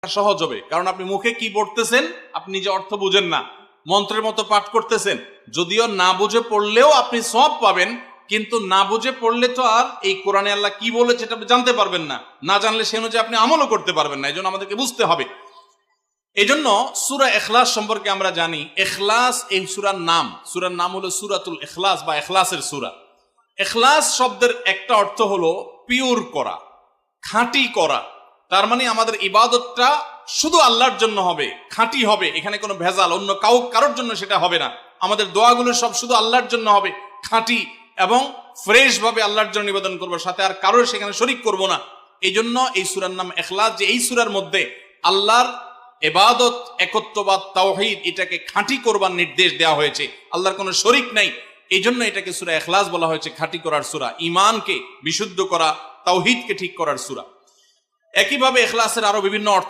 সহজ হবে, কারণ আপনি মুখে কি পড়তেছেন আপনি নিজে অর্থ বুঝেন না, মন্ত্রের মতো পাঠ করতেছেন। যদিও না বুঝে পড়লেও আপনি সওয়াব পাবেন, কিন্তু না বুঝে পড়লে তো আর এই কোরআনে আল্লাহ কি বলেছে এটা আপনি জানতে পারবেন না, না জানলে সে অনুযায়ী আপনি আমলও করতে পারবেন না। এই জন্য আমাদেরকে বুঝতে হবে। এই জন্য সূরা ইখলাস সম্পর্কে আমরা জানি, ইখলাস এই সূরার নাম হলো সূরাতুল ইখলাস বা ইখলাসের সূরা। ইখলাস শব্দের একটা অর্থ হলো পিওর করা, খাঁটি করা। তার মানে আমাদের ইবাদতটা শুধু আল্লাহর জন্য হবে, খাঁটি হবে, এখানে কোনো ভেজাল অন্য কারোর জন্য সেটা হবে না। আমাদের দোয়াগুলো সব শুধু আল্লাহর জন্য হবে, খাঁটি এবং ফ্রেশ ভাবে আল্লাহর জন্য নিবেদন করবো, সাথে আর কারোর সেখানে শরীক করব না। এই জন্য এই সূরার নাম ইখলাস, যে এই সূরার মধ্যে আল্লাহর ইবাদত, একত্ববাদ, তাওহীদ এটাকে খাঁটি করবার নির্দেশ দেওয়া হয়েছে। আল্লাহর কোনো শরীক নাই, এই জন্য এটাকে সূরা ইখলাস বলা হয়েছে, খাঁটি করার সূরা, ঈমানকে বিশুদ্ধ করা, তাওহীদকে ঠিক করার সূরা। একইভাবে ইখলাসের আরো বিভিন্ন অর্থ